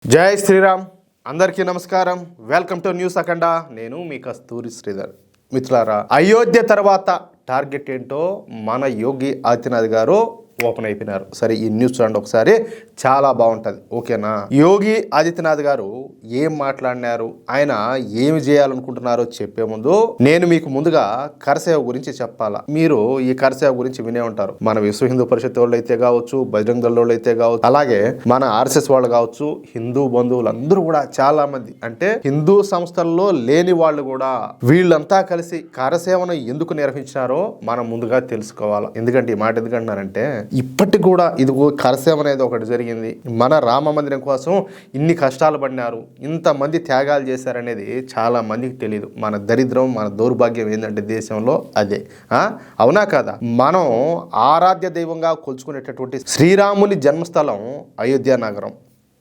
జై శ్రీరామ్. అందరికీ నమస్కారం. వెల్కమ్ టు న్యూస్ అఖండ. నేను మీ కస్తూరి శ్రీధర్. మిత్రులారా, అయోధ్య తర్వాత టార్గెట్ ఏంటో మన యోగి ఆదిత్యనాథ్ గారు ఓపెన్ అయిపోయినారు. సరే, ఈ న్యూస్ చూడండి ఒకసారి, చాలా బాగుంటుంది. ఓకేనా? యోగి ఆదిత్యనాథ్ గారు ఏం మాట్లాడినారు, ఆయన ఏమి చేయాలనుకుంటున్నారో చెప్పే ముందు నేను మీకు ముందుగా కరసేవ గురించి చెప్పాలా. మీరు ఈ కరసేవ గురించి వినే ఉంటారు. మన విశ్వ హిందూ పరిషత్ వాళ్ళు అయితే కావచ్చు, బజరంగ దళ వాళ్ళు అయితే కావచ్చు, అలాగే మన ఆర్ఎస్ఎస్ వాళ్ళు కావచ్చు, హిందూ బంధువులు అందరూ కూడా చాలా మంది, అంటే హిందూ సంస్థల్లో లేని వాళ్ళు కూడా వీళ్ళంతా కలిసి కరసేవను ఎందుకు నిర్వహించినారో మనం ముందుగా తెలుసుకోవాలి. ఎందుకంటే ఈ మాట ఎందుకంటున్నారంటే, ఇప్పటికి కూడా ఇదిగో కరసేవ అనేది ఒకటి జరిగింది. మన రామ మందిరం కోసం ఇన్ని కష్టాలు పడినారు, ఇంతమంది త్యాగాలు చేశారనేది చాలా మందికి తెలియదు. మన దరిద్రం, మన దౌర్భాగ్యం ఏంటంటే దేశంలో అదే. అవునా కాదా? మనం ఆరాధ్య దైవంగా కొలుచుకునేటటువంటి శ్రీరాముని జన్మస్థలం అయోధ్య నగరం.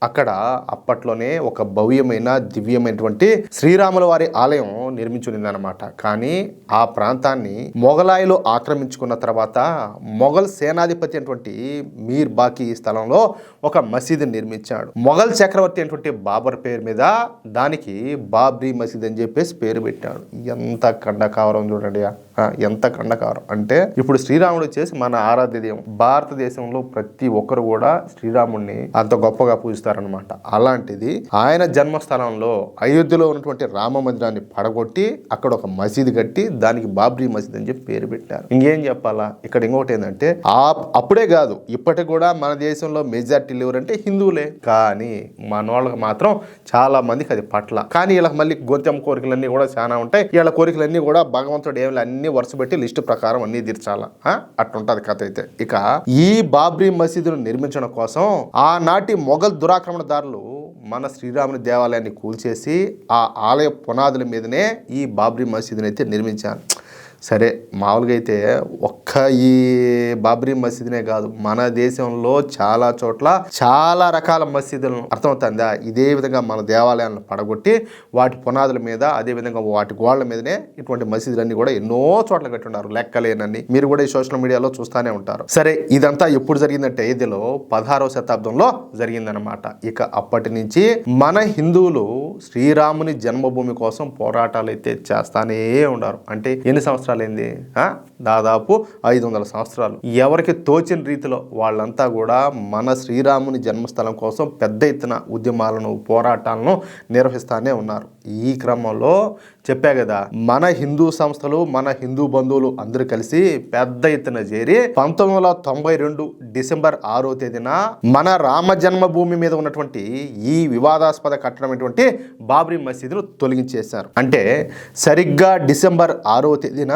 అక్కడ అప్పట్లోనే ఒక భవ్యమైన దివ్యమైనటువంటి శ్రీరాముల వారి ఆలయం నిర్మించునిందనమాట. కానీ ఆ ప్రాంతాన్ని మొఘలాయులు ఆక్రమించుకున్న తర్వాత మొఘల్ సేనాధిపతి అయినటువంటి మీర్ బాకి ఈ స్థలంలో ఒక మసీదు నిర్మించాడు. మొఘల్ చక్రవర్తి అయినటువంటి బాబర్ పేరు మీద దానికి బాబ్రీ మసీద్ అని చెప్పేసి పేరు పెట్టాడు. ఎంత ఖండకావరం చూడండి, ఎంత ఖండకావరం అంటే ఇప్పుడు శ్రీరాముడు వచ్చేసి మన ఆరాధ్య దైవం. భారతదేశంలో ప్రతి ఒక్కరు కూడా శ్రీరాముడిని అంత గొప్పగా పూజిస్తారు అనమాట. అలాంటిది ఆయన జన్మస్థలంలో అయోధ్యలో ఉన్నటువంటి రామ మందిరాన్ని పడగొట్టి అక్కడ ఒక మసీదు కట్టి దానికి బాబ్రీ మసీద్ అని చెప్పి పేరు పెట్టారు. ఇంకేం చెప్పాలా? ఇక్కడ ఇంకొకటి ఏంటంటే, అప్పుడే కాదు ఇప్పటికి కూడా మన దేశంలో మెజార్టీ ఎవరంటే హిందువులే. కానీ మన వాళ్ళకి మాత్రం చాలా మందికి అది పట్ల. కానీ వీళ్ళకి మళ్ళీ గొంతెమ్మ కోరికలన్నీ కూడా చాలా ఉంటాయి. వీళ్ళ కోరికలన్నీ కూడా భగవంతుడు ఏమి అన్ని వరుస పెట్టి లిస్టు ప్రకారం అన్ని తీర్చాలా. అట్లుంటది కథ అయితే. ఇక ఈ బాబ్రీ మసీదును నిర్మించడం కోసం ఆనాటి మొఘల్ దురాక్రమణదారులు మన శ్రీరాముని దేవాలయాన్ని కూల్చేసి ఆ ఆలయ పునాదుల మీదనే ఈ బాబ్రీ మసీదుని అయితే నిర్మించారు. సరే, మామూలుగా అయితే ఒక్క ఈ బాబ్రీ మసీదునే కాదు, మన దేశంలో చాలా చోట్ల చాలా రకాల మసీదులను, అర్థమవుతుందా, ఇదే విధంగా మన దేవాలయాలను పడగొట్టి వాటి పునాదుల మీద, అదే విధంగా వాటి గోళ్ల మీదనే ఇటువంటి మసీదులన్నీ కూడా ఎన్నో చోట్ల కట్టున్నారు, లెక్కలేనన్ని. మీరు కూడా ఈ సోషల్ మీడియాలో చూస్తూనే ఉంటారు. సరే, ఇదంతా ఎప్పుడు జరిగిందంటే ఇదిలో 16వ శతాబ్దంలో జరిగిందనమాట. ఇక అప్పటి నుంచి మన హిందువులు శ్రీరాముని జన్మభూమి కోసం పోరాటాలు అయితే చేస్తానే ఉన్నారు. అంటే ఎన్ని సంవత్సరాలు ఏంది? దాదాపు 500 సంవత్సరాలు. ఎవరికి తోచిన రీతిలో వాళ్ళంతా కూడా మన శ్రీరాముని జన్మస్థలం కోసం పెద్ద ఎత్తున ఉద్యమాలను, పోరాటాలను నిర్వహిస్తానే ఉన్నారు. ఈ క్రమంలో చెప్పా కదా, మన హిందూ సంస్థలు, మన హిందూ బంధువులు అందరూ కలిసి పెద్ద ఎత్తున చేరి 1992 డిసెంబర్ 6వ తేదీన మన రామ జన్మభూమి మీద ఉన్నటువంటి ఈ వివాదాస్పద కట్టడమైనటువంటి బాబ్రీ మసీదును తొలగించేశారు. అంటే సరిగ్గా డిసెంబర్ 6వ తేదీన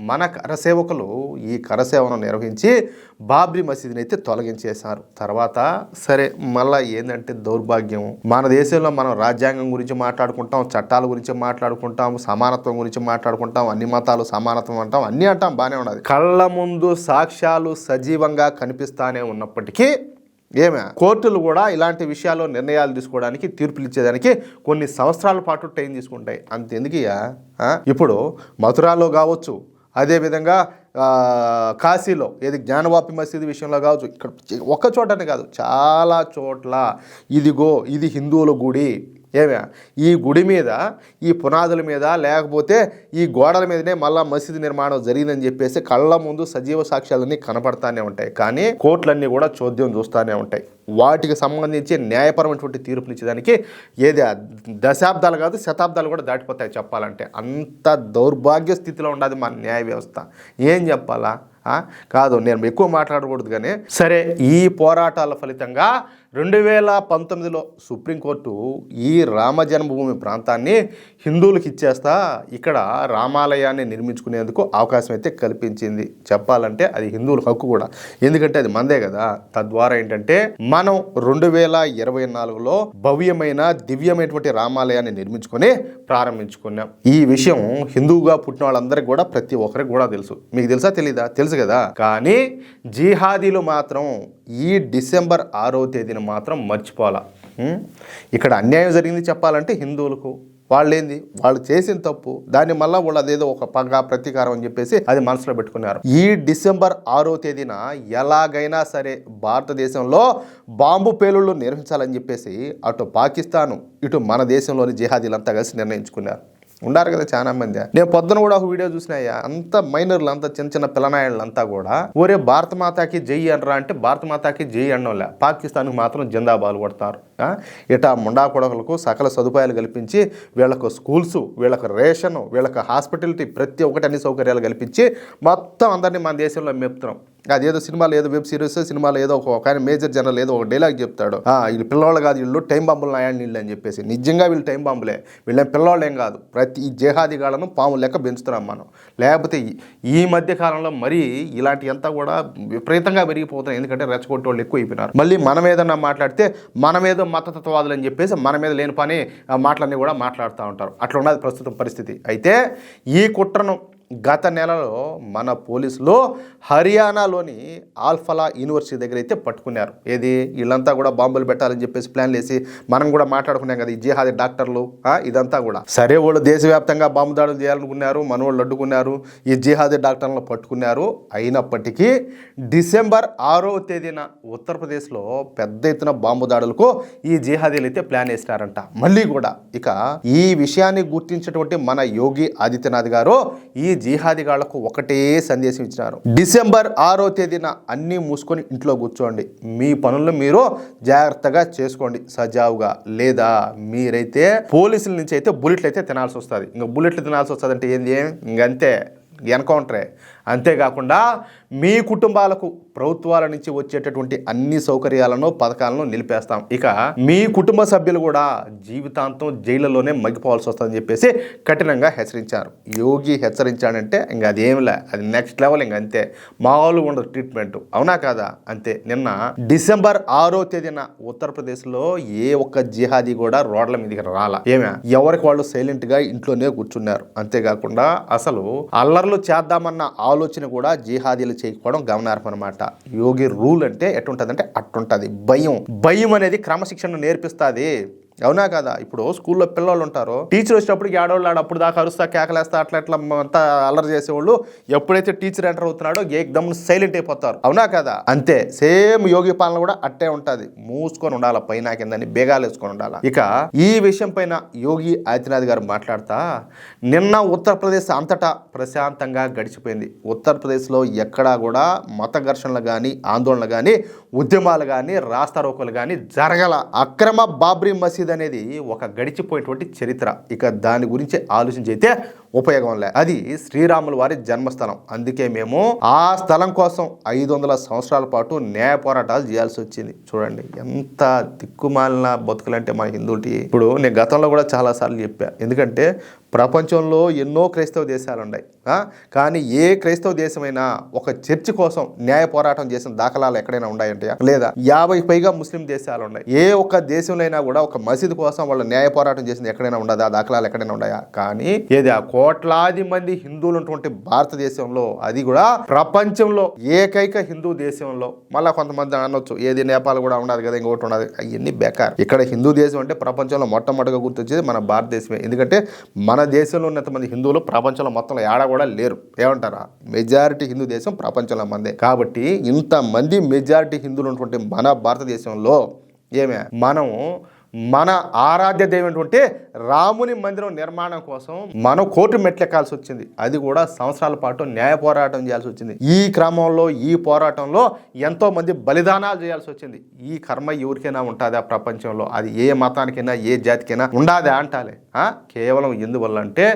మన కరసేవకులు ఈ కరసేవను నిర్వహించి బాబ్రీ మసీదుని అయితే తొలగించేశారు. తర్వాత సరే, మళ్ళా ఏంటంటే దౌర్భాగ్యం, మన దేశంలో మనం రాజ్యాంగం గురించి మాట్లాడుకుంటాం, చట్టాల గురించి మాట్లాడుకుంటాం, సమానత్వం గురించి మాట్లాడుకుంటాం, అన్ని మతాలు సమానత్వం అంటాం, అన్నీ అంటాం, బాగానే ఉన్నది. కళ్ళ ముందు సాక్ష్యాలు సజీవంగా కనిపిస్తానే ఉన్నప్పటికీ కోర్టులు కూడా ఇలాంటి విషయాల్లో నిర్ణయాలు తీసుకోవడానికి, తీర్పులు ఇచ్చేదానికి కొన్ని సంవత్సరాల పాటు టైం తీసుకుంటాయి. అంతెందుకయ్యా, ఇప్పుడు మథురాలో కావచ్చు, అదేవిధంగా కాశీలో ఏది జ్ఞానవాపి మసీదు విషయంలో కావచ్చు, ఇక్కడ ఒక్క చోటనే కాదు చాలా చోట్ల ఇదిగో ఇది హిందువుల గుడి, ఈ గుడి మీద, ఈ పునాదుల మీద, లేకపోతే ఈ గోడల మీదనే మళ్ళా మసీదు నిర్మాణం జరిగిందని చెప్పేసి కళ్ళ ముందు సజీవ సాక్ష్యాలన్నీ కనపడతానే ఉంటాయి. కానీ కోర్టులన్నీ కూడా చోద్యం చూస్తూనే ఉంటాయి. వాటికి సంబంధించి న్యాయపరమైనటువంటి తీర్పులు ఇచ్చేదానికి దశాబ్దాలు కాదు శతాబ్దాలు కూడా దాటిపోతాయి చెప్పాలంటే. అంత దౌర్భాగ్య స్థితిలో ఉండదు మన న్యాయ వ్యవస్థ. ఏం చెప్పాలా? కాదు, నేను ఎక్కువ మాట్లాడకూడదు. కానీ సరే, ఈ పోరాటాల ఫలితంగా 2019లో సుప్రీంకోర్టు ఈ రామ జన్మభూమి ప్రాంతాన్ని హిందువులకు ఇచ్చేస్తా ఇక్కడ రామాలయాన్ని నిర్మించుకునేందుకు అవకాశం అయితే కల్పించింది. చెప్పాలంటే అది హిందువుల హక్కు కూడా, ఎందుకంటే అది మందే కదా. తద్వారా ఏంటంటే మనం 2024లో భవ్యమైన దివ్యమైనటువంటి రామాలయాన్ని నిర్మించుకొని ప్రారంభించుకున్నాం. ఈ విషయం హిందువుగా పుట్టిన వాళ్ళందరికీ కూడా, ప్రతి ఒక్కరికి కూడా తెలుసు. మీకు తెలుసా తెలీదా? తెలుసు కదా. కానీ జిహాదీలు మాత్రం ఈ డిసెంబర్ 6వ తేదీన మాత్రం మర్చిపోవాలా. ఇక్కడ అన్యాయం జరిగింది చెప్పాలంటే హిందువులకు. వాళ్ళు చేసిన తప్పు, దాన్ని మళ్ళీ వాళ్ళు అదేదో ఒక పగ ప్రతీకారం అని చెప్పేసి అది మనసులో పెట్టుకున్నారు. ఈ డిసెంబర్ 6వ తేదీన ఎలాగైనా సరే భారతదేశంలో బాంబు పేలుళ్లు నిర్వహించాలని చెప్పేసి అటు పాకిస్తాను ఇటు మన దేశంలోని జిహాదీలంతా కలిసి నిర్ణయించుకున్నారు. ఉన్నారు కదా చాలా మంది. నేను పొద్దున కూడా ఒక వీడియో చూసినాయ్యా, అంత మైనర్లు అంతా చిన్న చిన్న పిల్లనాయళ్ళంతా కూడా ఒరే భారత మాతాకి జై అనరా అంటే భారత మాతాకి జై అనోలే, పాకిస్తాన్కి మాత్రం జిందాబాలు కొడతారు. ఇటా ముండా కొడకలకు సకల సదుపాయాలు కల్పించి వీళ్ళకు స్కూల్స్, వీళ్ళకు రేషన్, వీళ్ళకు హాస్పిటాలిటీ ప్రతి ఒక్కటి అన్ని సౌకర్యాలు కల్పించి మొత్తం అందరినీ మన దేశంలో మేపుతున్నాం. అదేదో సినిమాలో ఏదో వెబ్ సిరీస్ సినిమాలో ఏదో ఒక మేజర్ జనరల్ ఏదో ఒక డైలాగ్ చెప్తాడు, వీళ్ళు పిల్లవాళ్ళు కాదు, వీళ్ళు టైం బాంబులు నాయండి వీళ్ళు అని చెప్పేసి. నిజంగా వీళ్ళు టైం బాంబులే, వీళ్ళేం పిల్లవాళ్ళు ఏం కాదు. ప్రతి జిహాదీగాళ్ళను పాము లెక్క పెంచుతున్నాం మనం. లేకపోతే ఈ మధ్య కాలంలో మరీ ఇలాంటి అంతా కూడా విపరీతంగా పెరిగిపోతున్నాయి. ఎందుకంటే రెచ్చగొట్టే వాళ్ళు ఎక్కువ అయిపోయినారు. మళ్ళీ మనం ఏదన్నా మాట్లాడితే మనమేదో మతతత్వవాదులు అని చెప్పేసి మన మీద లేని పని మాటలన్నీ కూడా మాట్లాడుతూ ఉంటారు. అట్లా ఉన్నది ప్రస్తుతం పరిస్థితి. అయితే ఈ కుట్రను గత నెలలో మన పోలీసులు హర్యానాలోని ఆల్ఫలా యూనివర్సిటీ దగ్గర అయితే పట్టుకున్నారు. ఏది వీళ్ళంతా కూడా బాంబులు పెట్టాలని చెప్పేసి ప్లాన్లు వేసి మనం కూడా మాట్లాడుకున్నాం కదా, ఈ జిహాదీ డాక్టర్లు ఇదంతా కూడా. సరే వాళ్ళు దేశవ్యాప్తంగా బాంబు దాడులు చేయాలనుకున్నారు, మన వాళ్ళు అడ్డుకున్నారు, ఈ జిహాదీ డాక్టర్లను పట్టుకున్నారు. అయినప్పటికీ డిసెంబర్ 6వ తేదీన ఉత్తరప్రదేశ్లో పెద్ద ఎత్తున బాంబు దాడులకు ఈ జిహాదీలు అయితే ప్లాన్ వేసినారంట. మళ్ళీ కూడా ఇక ఈ విషయాన్ని గుర్తించినటువంటి మన యోగి ఆదిత్యనాథ్ గారు ఈ జిహాదీగాళ్లకు ఒకటే సందేశం ఇచ్చినారు. డిసెంబర్ 6వ తేదీన అన్నీ మూసుకొని ఇంట్లో కూర్చోండి, మీ పనులను మీరు జాగ్రత్తగా చేసుకోండి సజావుగా, లేదా మీరైతే పోలీసుల నుంచి అయితే బుల్లెట్లు అయితే తినాల్సి వస్తుంది. ఇంకా బుల్లెట్లు తినాల్సి వస్తుంది అంటే ఏంది, ఇంకంతే ఎన్కౌంటరే. అంతేకాకుండా మీ కుటుంబాలకు ప్రభుత్వాల నుంచి వచ్చేటటువంటి అన్ని సౌకర్యాలను పథకాలను నిలిపేస్తాం. ఇక మీ కుటుంబ సభ్యులు కూడా జీవితాంతం జైలులోనే మగ్గిపోవాల్సి వస్తుందని చెప్పేసి కఠినంగా హెచ్చరించారు. యోగి హెచ్చరించాడంటే ఇంక అదేమిలే, అది నెక్స్ట్ లెవెల్. ఇంక అంతే, మామూలుగా ఉండదు ట్రీట్మెంట్. అవునా కాదా? అంతే. నిన్న డిసెంబర్ 6వ తేదీన ఉత్తరప్రదేశ్లో ఏ ఒక్క జిహాదీ కూడా రోడ్ల మీదకి రాలా. ఎవరికి వాళ్ళు సైలెంట్గా ఇంట్లోనే కూర్చున్నారు. అంతేకాకుండా అసలు అల్లర్లు చేద్దామన్న ఆలోచన కూడా జిహాదీలు చేయకపోవడం గమనార్హం అనమాట. యోగి రూల్ అంటే ఎట్టుంటదంటే అట్టుంటది. భయం అనేది క్రమశిక్షణ నేర్పిస్తుంది. అవునా కదా? ఇప్పుడు స్కూల్లో పిల్లలు ఉంటారు, టీచర్ వచ్చేటప్పటికి ఆడవాళ్ళు అప్పుడు దాకా అరుస్తా కేకలేస్తా అట్లా అంతా అల్లరి చేసేవాళ్ళు ఎప్పుడైతే టీచర్ ఎంటర్ అవుతున్నాడో ఏకదమ్ సైలెంట్ అయిపోతారు. అవునా కదా? అంతే సేమ్ యోగి పాలన కూడా అట్టే ఉంటుంది. మూసుకొని ఉండాలి, పైన కిందని బేగాలు వేసుకొని ఉండాలి. ఇక ఈ విషయం పైన యోగి ఆదిత్యనాథ్ గారు మాట్లాడుతా, నిన్న ఉత్తరప్రదేశ్ అంతటా ప్రశాంతంగా గడిచిపోయింది. ఉత్తరప్రదేశ్లో ఎక్కడా కూడా మత ఘర్షణలు కానీ ఆందోళనలు కానీ ఉద్యమాలు కానీ రాస్తారోకోలు కానీ జరగల. అక్రమ బాబ్రీ మసీద్ అనేది ఒక గడిచిపోయేటువంటి చరిత్ర. ఇక దాని గురించి ఆలోచించి అయితే ఉపయోగం లే. అది శ్రీరాముల వారి జన్మస్థలం. అందుకే మేము ఆ స్థలం కోసం 500 సంవత్సరాల పాటు న్యాయ పోరాటాలు చేయాల్సి వచ్చింది. చూడండి ఎంత దిక్కుమాలిన బతుకులంటే మన హిందువులకి. ఇప్పుడు నేను గతంలో కూడా చాలాసార్లు చెప్పా, ఎందుకంటే ప్రపంచంలో ఎన్నో క్రైస్తవ దేశాలు ఉన్నాయి, కానీ ఏ క్రైస్తవ దేశమైనా ఒక చర్చి కోసం న్యాయ పోరాటం చేసిన దాఖలాలు ఎక్కడైనా ఉన్నాయంటే లేదా. 50 పైగా ముస్లిం దేశాలు ఉన్నాయి. ఏ ఒక్క దేశంలో అయినా కూడా ఒక మసీదు కోసం వాళ్ళు న్యాయ పోరాటం చేసింది ఎక్కడైనా ఉండదా? ఆ దాఖలాలు ఎక్కడైనా ఉన్నాయా? కానీ ఏది ఆ కోట్లాది మంది హిందువులు ఉన్నటువంటి భారతదేశంలో, అది కూడా ప్రపంచంలో ఏకైక హిందూ దేశంలో, మళ్ళీ కొంతమంది అనొచ్చు ఏది నేపాల్ కూడా ఉండదు కదా, ఇంకోటి ఉండదు, అవన్నీ బేకార్. ఇక్కడ హిందూ దేశం అంటే ప్రపంచంలో మొట్టమొదటిగా గుర్తొచ్చేది మన భారతదేశమే. ఎందుకంటే మన దేశంలో ఉన్నంతమంది హిందువులు ప్రపంచంలో మొత్తం ఏడా కూడా లేరు. ఏమంటారా? మెజారిటీ హిందూ దేశం ప్రపంచంలో మందే. కాబట్టి ఇంతమంది మెజారిటీ హిందువులు ఉన్నటువంటి మన భారతదేశంలో మనం మన ఆరాధ్య దైవమైనటువంటి రాముని మందిరం నిర్మాణం కోసం మనం కోర్టు మెట్లెక్కాల్సి వచ్చింది. అది కూడా సంవత్సరాల పాటు న్యాయ పోరాటం చేయాల్సి వచ్చింది. ఈ క్రమంలో ఈ పోరాటంలో ఎంతో మంది బలిదానాలు చేయాల్సి వచ్చింది. ఈ కర్మ ఎవరికైనా ఉంటుందా ప్రపంచంలో? అది ఏ మతానికైనా ఏ జాతికైనా ఉండాదా అంటాలే. కేవలం ఎందువల్ల అంటే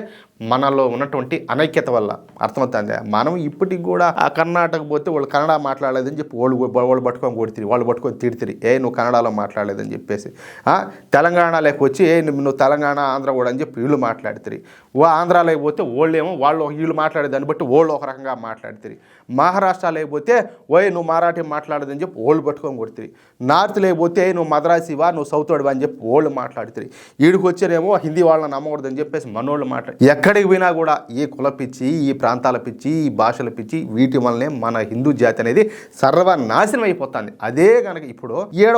మనలో ఉన్నటువంటి అనైక్యత వల్ల. అర్థమవుతుందా? మనం ఇప్పటికి కూడా ఆ కర్ణాటక పోతే వాళ్ళు కన్నడ మాట్లాడలేదని చెప్పి వాళ్ళు పట్టుకొని కొడుతుంది, వాళ్ళు పట్టుకొని తిడుతుంది, నువ్వు కన్నడలో మాట్లాడలేదని చెప్పేసి. తెలంగాణలోకి వచ్చి నువ్వు తెలంగాణ ఆంధ్ర కూడా అని చెప్పి వీళ్ళు మాట్లాడుతుంది. ఆంధ్రాలోకి పోతే వాళ్ళు వీళ్ళు మాట్లాడే దాన్ని బట్టి వాళ్ళు ఒక రకంగా మాట్లాడుతుంది. మహారాష్ట్ర లేకపోతే నువ్వు మరాఠీ మాట్లాడదని చెప్పి వాళ్ళు పట్టుకొని కొడుతుంది. నార్త్ లేకపోతే నువ్వు మద్రాసివా, నువ్వు సౌత్ వాడివా అని చెప్పి వాళ్ళు మాట్లాడుతుంది. వీడికి వచ్చేనేమో హిందీ వాళ్ళని నమ్మకూడదని చెప్పేసి మనోళ్ళు మాట్లాడి ఎక్కడికి పోయినా కూడా ఈ కుల పిచ్చి, ఈ ప్రాంతాల పిచ్చి, ఈ భాషల పిచ్చి, వీటి వల్లనే మన హిందూ జాతి అనేది సర్వనాశనం అయిపోతుంది. అదే కనుక ఇప్పుడు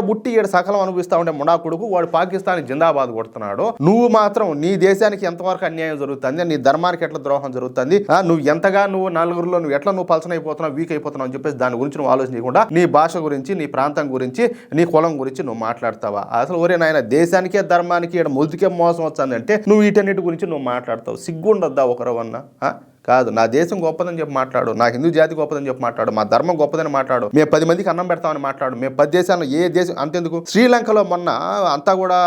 బుట్టి సకలం అనుభవిస్తా ఉండే ముడా కొడుకు వాడు పాకిస్తాన్ జిందాబాద్ కొడుతున్నాడు. నువ్వు మాత్రం నీ దేశానికి ఎంతవరకు అన్యాయం జరుగుతుంది, నీ ధర్మానికి ఎట్లా ద్రోహం జరుగుతుంది, నువ్వు ఎంతగా నువ్వు నలుగురిలో నువ్వు పలసన అయిపోతున్నావు, వీక్ అయిపోతున్నావు అని చెప్పేసి దాని గురించి నువ్వు ఆలోచించకుండా నీ భాష గురించి, నీ ప్రాంతం గురించి, నీ కులం గురించి నువ్వు మాట్లాడతావా? అసలు ఒరే నాయన, దేశానికే ధర్మానికి మొదటికే మోసం వచ్చిందంటే నువ్వు వీటన్నిటి గురించి నువ్వు మాట్లాడతావు. సిగ్గుండొద్దా ఒకరవన్నా? కాదు, నా దేశం గొప్పదని చెప్పి మాట్లాడు, నా హిందూ జాతి గొప్పదని చెప్పి మాట్లాడు, మా ధర్మం గొప్పదని మాట్లాడు, మేము 10 మందికి అన్నం పెడతామని మాట్లాడు. మేము 10 దేశాల్లో ఏ దేశం అంతెందుకు, శ్రీలంకలో మొన్న అంతా కూడా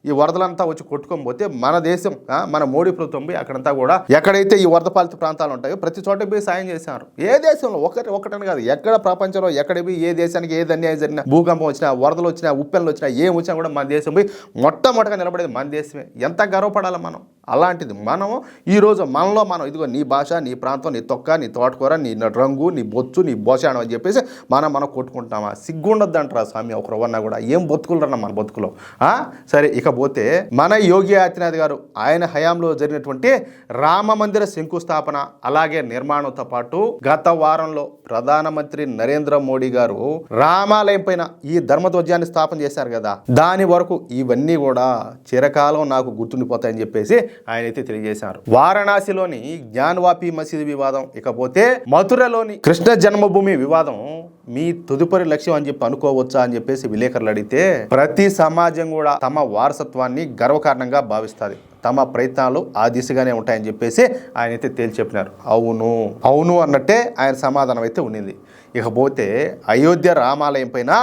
ఈ వరదలంతా వచ్చి కొట్టుకొని పోతే మన దేశం, మన మోడీ ప్రభుత్వం పోయి అక్కడంతా కూడా ఎక్కడైతే ఈ వరద పాలిత ప్రాంతాలు ఉంటాయో ప్రతి చోట పోయి సాయం చేశారు. ఏ దేశంలో ఒకటని కాదు, ఎక్కడ ప్రపంచంలో ఎక్కడ పోయి ఏ దేశానికి ఏది అన్యాయం జరిగినా, భూకంపం వచ్చినా, వరదలు వచ్చినా, ఉప్పెనలు వచ్చినా, ఏం వచ్చినా కూడా మన దేశం పోయి మొట్టమొదటిగా నిలబడేది మన దేశమే. ఎంత గర్వపడాలి మనం. అలాంటిది మనం ఈరోజు మనలో మనం ఇదిగో నీ భాష, నీ ప్రాంతం, నీ తొక్క, నీ తోటకూర, నీ రంగు, నీ బొచ్చు, నీ బోషాణం అని చెప్పేసి మనం కొట్టుకుంటామా? సిగ్గుండద్దు అంటారా స్వామి ఒకరవన్నా కూడా? ఏం బతుకులరన్నా మన బతుకులో? సరే, ఇక పోతే మన యోగి ఆదిత్యనాథ్ గారు ఆయన హయాంలో జరిగినటువంటి రామ మందిర శంకుస్థాపన అలాగే నిర్మాణంతో పాటు గత వారంలో ప్రధానమంత్రి నరేంద్ర మోడీ గారు రామాలయం పైన ఈ ధర్మధ్వజాన్ని స్థాపన చేశారు కదా, దాని వరకు ఇవన్నీ కూడా చిరకాలం నాకు గుర్తుండిపోతాయని చెప్పేసి ఆయన అయితే తెలియజేశారు. వారణాసిలోని జ్ఞానవాపి మసీదు వివాదం, ఇకపోతే మథురలోని కృష్ణ జన్మభూమి వివాదం మీ తదుపరి లక్ష్యం అని చెప్పి అనుకోవచ్చా అని చెప్పేసి విలేకరులు అడిగితే, ప్రతి సమాజం కూడా తమ వారసత్వాన్ని గర్వకారణంగా భావిస్తుంది, తమ ప్రయత్నాలు ఆ దిశగానే ఉంటాయని చెప్పేసి ఆయన అయితే తేల్చి చెప్పినారు. అవును అన్నట్టే ఆయన సమాధానం అయితే ఉండింది. ఇకపోతే అయోధ్య రామాలయం పైన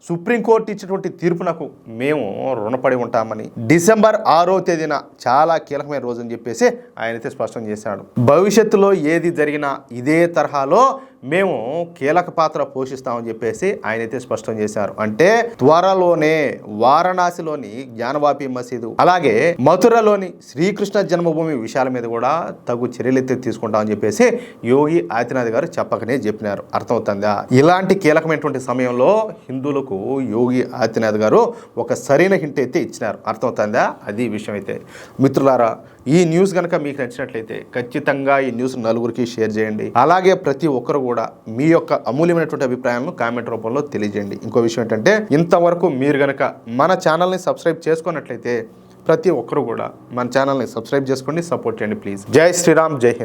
సుప్రీంకోర్టు ఇచ్చినటువంటి తీర్పునకు మేము రుణపడి ఉంటామని, డిసెంబర్ 6వ తేదీన చాలా కీలకమైన రోజు అని చెప్పేసి ఆయన అయితే స్పష్టం చేశాడు. భవిష్యత్తులో ఏది జరిగినా ఇదే తరహాలో మేము కీలక పాత్ర పోషిస్తామని చెప్పేసి ఆయన అయితే స్పష్టం చేశారు. అంటే త్వరలోనే వారణాసిలోని జ్ఞానవాపి మసీదు అలాగే మథురలోని శ్రీకృష్ణ జన్మభూమి విషయాల మీద కూడా తగు చర్యలైతే తీసుకుంటామని చెప్పేసి యోగి ఆదిత్యనాథ్ గారు చెప్పకనే చెప్పినారు. అర్థమవుతుందా? ఇలాంటి కీలకమైనటువంటి సమయంలో హిందువులకు యోగి ఆదిత్యనాథ్ గారు ఒక సరైన హింట్ అయితే ఇచ్చినారు. అర్థమవుతుందా? అది విషయం అయితే. మిత్రులారా, ఈ న్యూస్ కనుక మీకు నచ్చినట్లయితే ఖచ్చితంగా ఈ న్యూస్ నలుగురికి షేర్ చేయండి. అలాగే ప్రతి ఒక్కరు కూడా మీ యొక్క అమూల్యమైనటువంటి అభిప్రాయాలను కామెంట్ రూపంలో తెలియజేయండి. ఇంకో విషయం ఏంటంటే, ఇంతవరకు మీరు కనుక మన ఛానల్ని సబ్స్క్రైబ్ చేసుకున్నట్లయితే ప్రతి ఒక్కరు కూడా మన ఛానల్ని సబ్స్క్రైబ్ చేసుకోండి, సపోర్ట్ చేయండి ప్లీజ్. జై శ్రీరామ్, జై హింద్.